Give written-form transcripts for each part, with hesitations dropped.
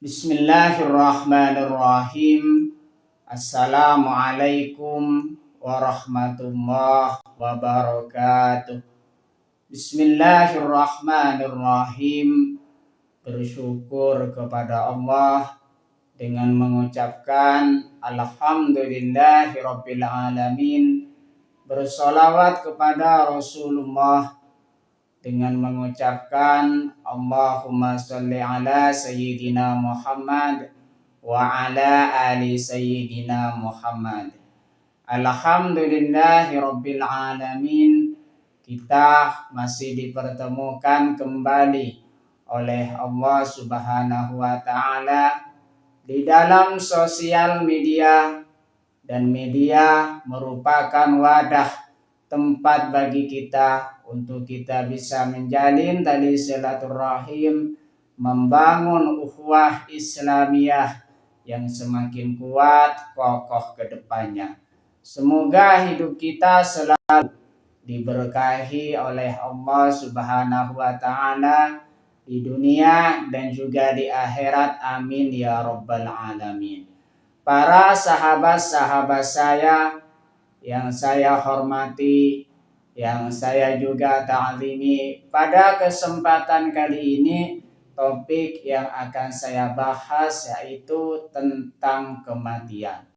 Bismillahirrahmanirrahim. Assalamualaikum warahmatullahi wabarakatuh. Bismillahirrahmanirrahim. Bersyukur kepada Allah dengan mengucapkan Alhamdulillahirabbil alamin. Bersolawat kepada Rasulullah dengan mengucapkan Allahumma sholli ala Sayyidina Muhammad wa ala ali Sayyidina Muhammad. Alhamdulillahirabbil alamin. Kita masih dipertemukan kembali oleh Allah Subhanahu wa taala di dalam sosial media, dan media merupakan wadah tempat bagi kita untuk kita bisa menjalin tali silaturahim, membangun ukhuwah Islamiyah yang semakin kuat kokoh ke depannya. Semoga hidup kita selalu diberkahi oleh Allah Subhanahu wa taala di dunia dan juga di akhirat. Amin ya rabbal alamin. Para sahabat-sahabat saya yang saya hormati, yang saya juga ta'zimi, pada kesempatan kali ini topik yang akan saya bahas yaitu tentang kematian.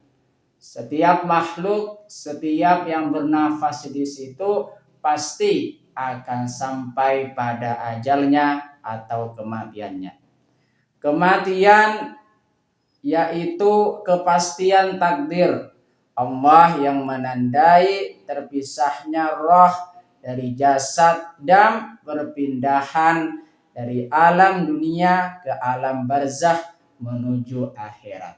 Setiap makhluk, setiap yang bernafas di situ pasti akan sampai pada ajalnya atau kematiannya. Kematian yaitu kepastian takdir Allah yang menandai terpisahnya roh dari jasad dan perpindahan dari alam dunia ke alam barzakh menuju akhirat.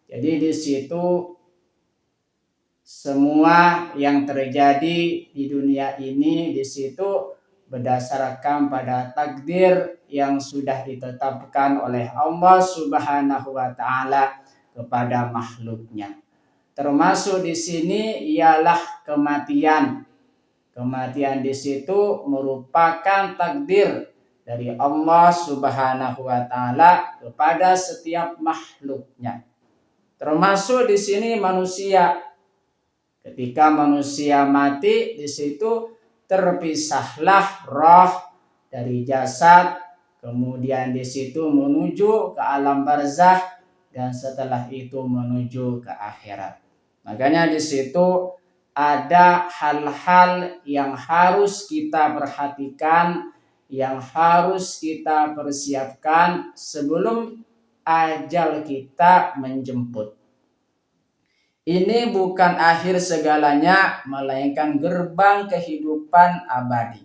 Jadi di situ semua yang terjadi di dunia ini di situ berdasarkan pada takdir yang sudah ditetapkan oleh Allah Subhanahu wa taala kepada makhluknya. Termasuk di sini ialah kematian. Kematian di situ merupakan takdir dari Allah Subhanahu wa taala kepada setiap makhluknya. Termasuk di sini manusia. Ketika manusia mati, di situ terpisahlah roh dari jasad, kemudian di situ menuju ke alam barzakh, dan setelah itu menuju ke akhirat. Makanya di situ ada hal-hal yang harus kita perhatikan, yang harus kita persiapkan sebelum ajal kita menjemput. Ini bukan akhir segalanya, melainkan gerbang kehidupan abadi.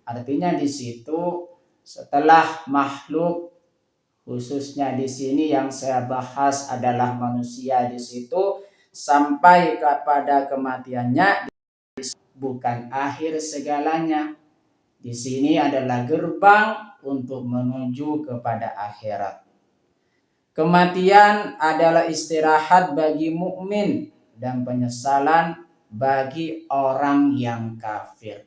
Artinya di situ setelah makhluk, khususnya di sini yang saya bahas adalah manusia, di situ sampai kepada kematiannya, bukan akhir segalanya. Di sini adalah gerbang untuk menuju kepada akhirat. Kematian adalah istirahat bagi mukmin dan penyesalan bagi orang yang kafir.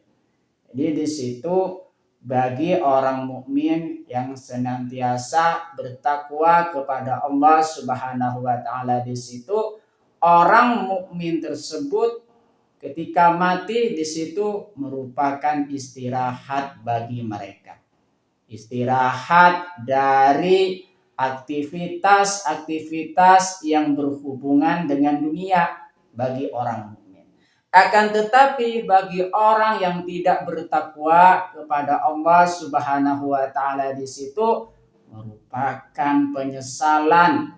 Jadi di situ bagi orang mukmin yang senantiasa bertakwa kepada Allah Subhanahu wa taala, di situ orang mukmin tersebut ketika mati di situ merupakan istirahat bagi mereka. Istirahat dari aktivitas-aktivitas yang berhubungan dengan dunia bagi orang mukmin. Akan tetapi bagi orang yang tidak bertakwa kepada Allah Subhanahu wa taala, di situ merupakan penyesalan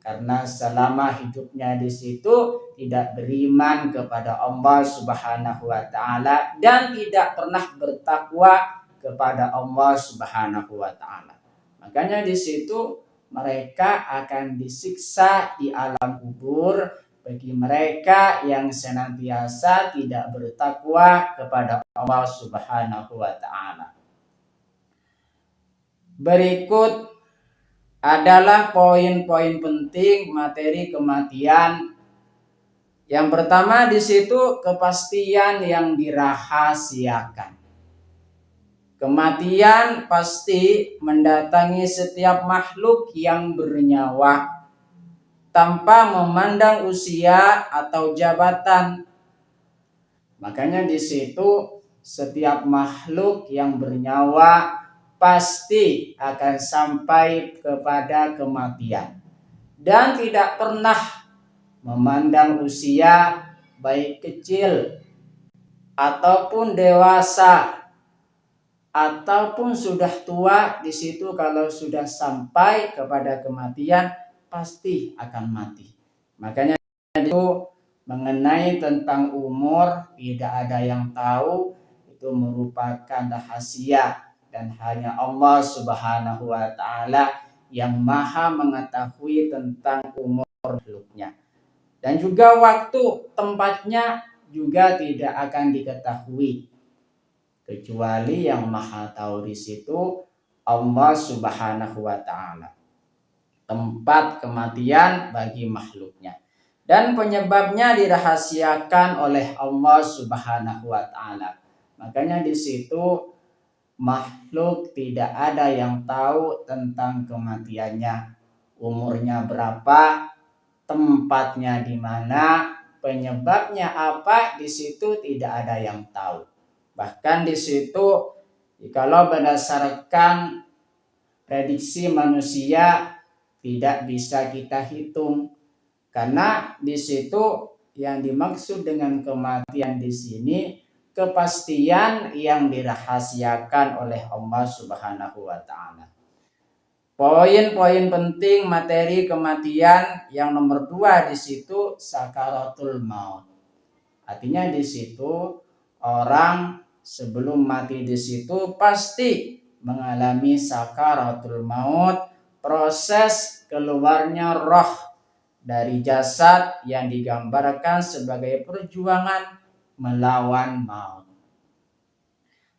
karena selama hidupnya di situ tidak beriman kepada Allah Subhanahu wa taala dan tidak pernah bertakwa kepada Allah Subhanahu wa taala. Makanya di situ mereka akan disiksa di alam kubur bagi mereka yang senantiasa tidak bertakwa kepada Allah Subhanahu wa taala. Berikut adalah poin-poin penting materi kematian. Yang pertama di situ kepastian yang dirahasiakan. Kematian pasti mendatangi setiap makhluk yang bernyawa tanpa memandang usia atau jabatan. Makanya di situ setiap makhluk yang bernyawa pasti akan sampai kepada kematian dan tidak pernah memandang usia baik kecil ataupun dewasa ataupun sudah tua. Di situ kalau sudah sampai kepada kematian pasti akan mati. Makanya itu mengenai tentang umur tidak ada yang tahu, itu merupakan rahasia dan hanya Allah Subhanahu wa taala yang maha mengetahui tentang umur makhluknya. Dan juga waktu tempatnya juga tidak akan diketahui kecuali yang maha tahu di situ Allah Subhanahu wa taala. Tempat kematian bagi makhluknya dan penyebabnya dirahasiakan oleh Allah Subhanahu wa taala. Makanya di situ makhluk tidak ada yang tahu tentang kematiannya, umurnya berapa, tempatnya di mana, penyebabnya apa, di situ tidak ada yang tahu. Bahkan di situ kalau berdasarkan prediksi manusia tidak bisa kita hitung, karena di situ yang dimaksud dengan kematian di sini kepastian yang dirahasiakan oleh Allah Subhanahu wa taala. Poin-poin penting materi kematian yang nomor 2 di situ sakaratul maut. Artinya di situ orang sebelum mati di situ pasti mengalami sakaratul maut, proses keluarnya roh dari jasad yang digambarkan sebagai perjuangan melawan maut.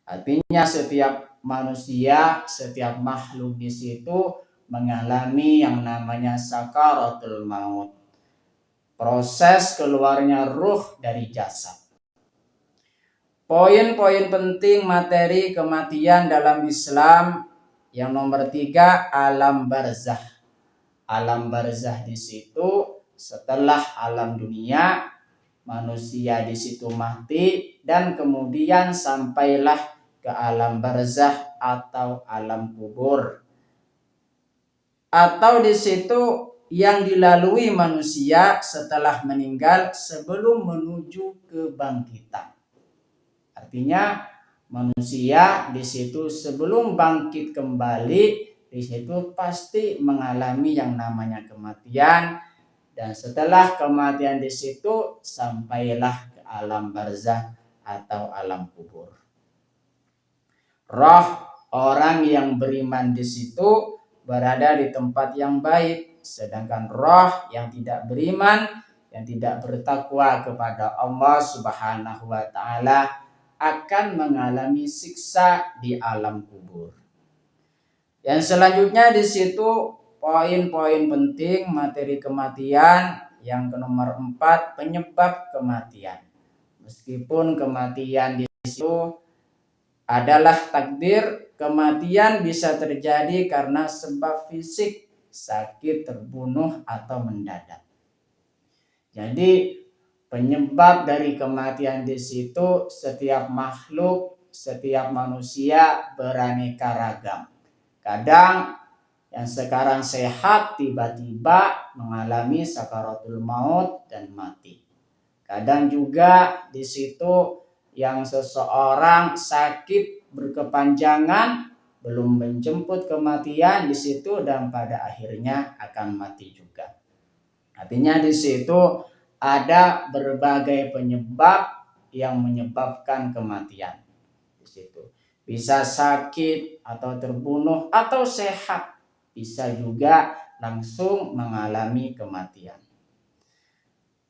Artinya setiap manusia, setiap makhluk di situ mengalami yang namanya sakaratul maut, proses keluarnya ruh dari jasad. Poin-poin penting materi kematian dalam Islam yang nomor 3, alam barzah. Alam barzah di situ setelah alam dunia, manusia di situ mati dan kemudian sampailah ke alam barzah atau alam kubur. Atau di situ yang dilalui manusia setelah meninggal sebelum menuju kebangkitan. Artinya manusia di situ sebelum bangkit kembali di situ pasti mengalami yang namanya kematian, dan setelah kematian di situ sampailah ke alam barzah atau alam kubur. Roh orang yang beriman di situ berada di tempat yang baik, sedangkan roh yang tidak beriman, yang tidak bertakwa kepada Allah Subhanahu wa taala akan mengalami siksa di alam kubur. Yang selanjutnya di situ poin-poin penting materi kematian yang ke nomor 4, penyebab kematian. Meskipun kematian di situ adalah takdir, kematian bisa terjadi karena sebab fisik, sakit, terbunuh, atau mendadak. Jadi penyebab dari kematian di situ setiap makhluk, setiap manusia beraneka ragam. Kadang yang sekarang sehat tiba-tiba mengalami sakaratul maut dan mati. Kadang juga di situ yang seseorang sakit berkepanjangan belum menjemput kematian di situ dan pada akhirnya akan mati juga. Artinya di situ ada berbagai penyebab yang menyebabkan kematian. Di situ bisa sakit atau terbunuh atau sehat, bisa juga langsung mengalami kematian.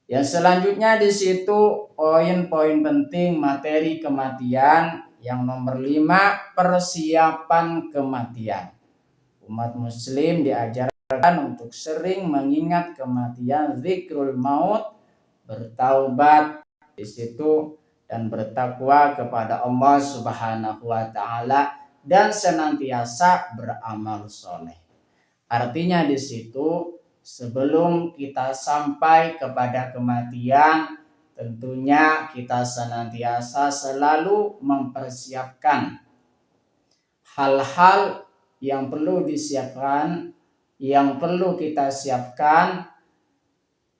Yang selanjutnya di situ poin-poin penting materi kematian yang nomor 5, persiapan kematian. Umat muslim diajarkan untuk sering mengingat kematian, zikrul maut, bertaubat di situ dan bertakwa kepada Allah Subhanahu wa taala dan senantiasa beramal soleh. Artinya di situ sebelum kita sampai kepada kematian, tentunya kita senantiasa selalu mempersiapkan hal-hal yang perlu disiapkan, yang perlu kita siapkan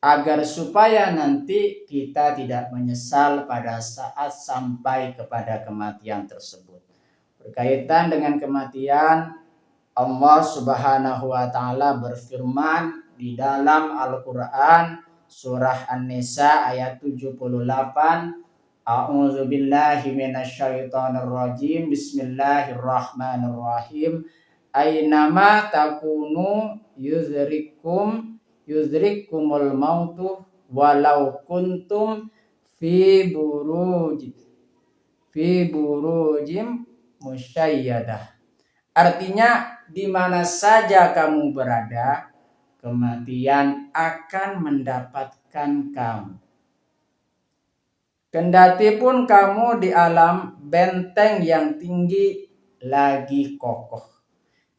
agar supaya nanti kita tidak menyesal pada saat sampai kepada kematian tersebut. Berkaitan dengan kematian, Allah Subhanahu wa taala berfirman di dalam Al-Qur'an surah An-Nisa ayat 78, A'udzu billahi minasyaitonir rajim. Bismillahirrahmanirrahim. Ainama takunu yudhrikumul mautu walau kuntum fi burujim musyayyadah. Artinya di mana saja kamu berada, kematian akan mendapatkan kamu. Kendati pun kamu di alam benteng yang tinggi lagi kokoh.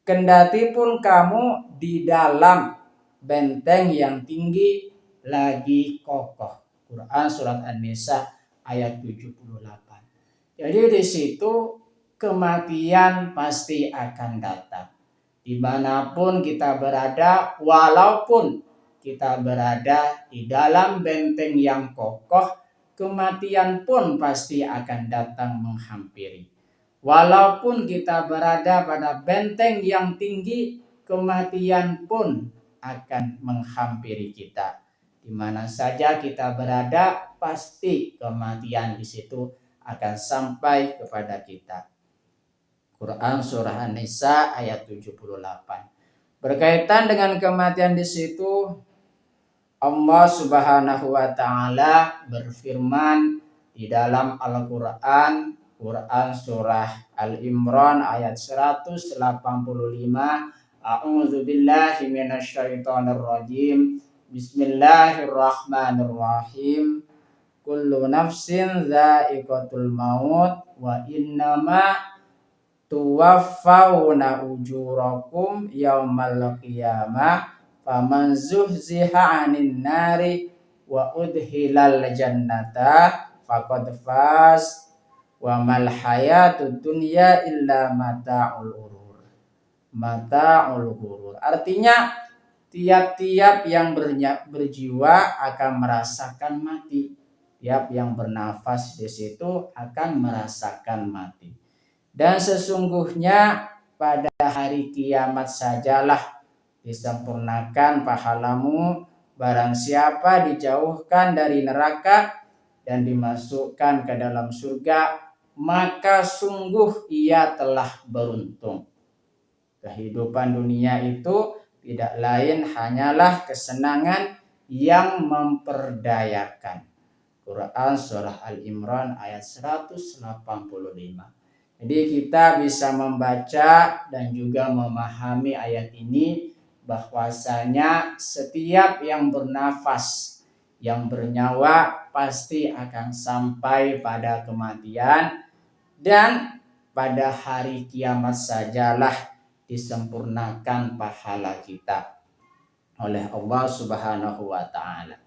Kendati pun kamu di dalam benteng yang tinggi lagi kokoh. Quran surat An-Nisa ayat 78. Jadi di situ kematian pasti akan datang. Dimanapun kita berada, walaupun kita berada di dalam benteng yang kokoh, kematian pun pasti akan datang menghampiri. Walaupun kita berada pada benteng yang tinggi, kematian pun akan menghampiri kita. Di mana saja kita berada, pasti kematian di situ akan sampai kepada kita. Quran surah An-Nisa ayat 78. Berkaitan dengan kematian di situ, Allah Subhanahu wa taala berfirman di dalam Al-Qur'an, Quran surah Al-Imran ayat 185, A'udzu billahi minasyaitonir rajim. Bismillahirrahmanirrahim. Kullu nafsin dha'iqatul maut wa innama tuwaffawna ujurakum yaumal qiyamah faman zuhziha 'anil nari wa udhilal jannata faqad faz wa mal hayatud dunya illa mata'ul ghurur. Artinya tiap-tiap yang berjiwa akan merasakan mati. Tiap yang bernafas di situ akan merasakan mati. Dan sesungguhnya pada hari kiamat sajalah disempurnakan pahalamu. Barang siapa dijauhkan dari neraka dan dimasukkan ke dalam surga, maka sungguh ia telah beruntung. Kehidupan dunia itu tidak lain hanyalah kesenangan yang memperdayakan. Quran surah Al-Imran ayat 185. Jadi kita bisa membaca dan juga memahami ayat ini bahwasanya setiap yang bernafas, yang bernyawa pasti akan sampai pada kematian, dan pada hari kiamat sajalah disempurnakan pahala kita oleh Allah Subhanahu wa taala.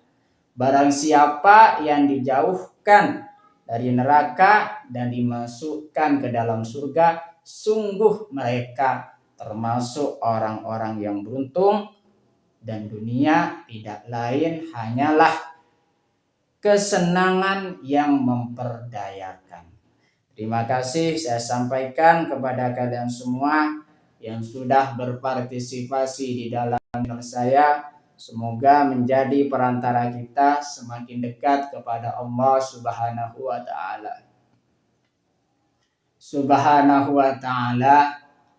Barang siapa yang dijauhkan dari neraka dan dimasukkan ke dalam surga, sungguh mereka termasuk orang-orang yang beruntung, dan dunia tidak lain hanyalah kesenangan yang memperdayakan. Terima kasih saya sampaikan kepada kalian semua yang sudah berpartisipasi di dalam saya. Semoga menjadi perantara kita semakin dekat kepada Allah Subhanahu wa taala.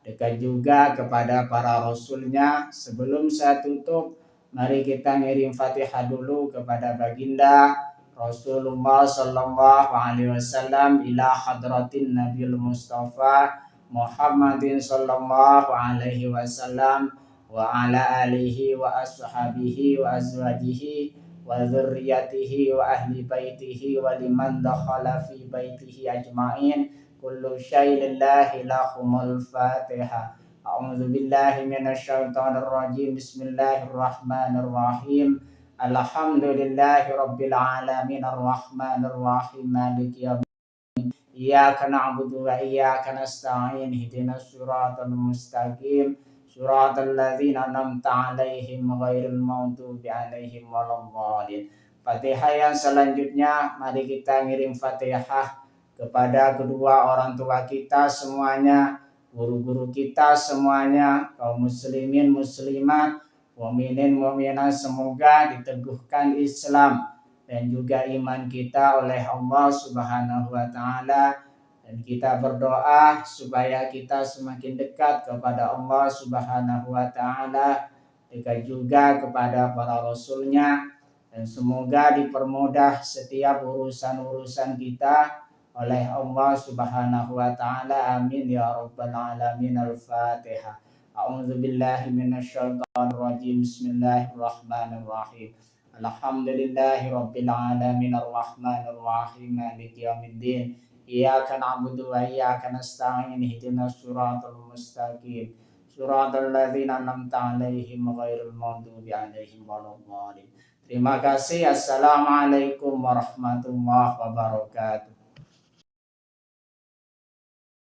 Dekat juga kepada para rasulnya. Sebelum saya tutup, mari kita ngirim Fatihah dulu kepada baginda Rasulullah sallallahu alaihi wasallam ila hadratin Nabiul Mustafa Muhammadin sallallahu alaihi wasallam wa ala alihi wa ashabihi wa azwajihi wa dzurriyyatihi wa ahli baitihi wa liman dakhala fi baitihi ajma'in kullu syai'in lillahi lahumul Fatihah. A'udzu billahi minasyaitonir rajim. Bismillahirrahmanirrahim. Alhamdulillahi rabbil alamin arrahmanir rahim maliki yaumiddin. Iyyaka na'budu wa iyyaka nasta'in. Ihdinas siratal mustaqim. Siratal ladzina an'amta 'alaihim ghairil maghdubi 'alaihim waladdallin. Fatihah yang selanjutnya, mari kita ngirim Fatihah kepada kedua orang tua kita semuanya, guru-guru kita semuanya, kaum muslimin muslimat, mukminin mukminat, semoga diteguhkan Islam dan juga iman kita oleh Allah Subhanahu wa taala, dan kita berdoa supaya kita semakin dekat kepada Allah Subhanahu wa taala, dekat juga kepada para rasulnya, dan semoga dipermudah setiap urusan-urusan kita oleh Allah Subhanahu wa taala. Amin ya rabbal alamin. Al-Fatihah. A'udzu billahi minasyaitonir rajim. Bismillahirrahmanirrahim. Alhamdulillahi rabbil alamin arrahmanir rahim maliki yaumiddin. Iyyaka na'budu wa iyyaka nasta'in. Ihdinas siratal mustaqim. Siratal ladzina an'amta 'alaihim ghairil maghdubi 'alaihim waladdallin. Terima kasih. Assalamualaikum warahmatullahi wabarakatuh.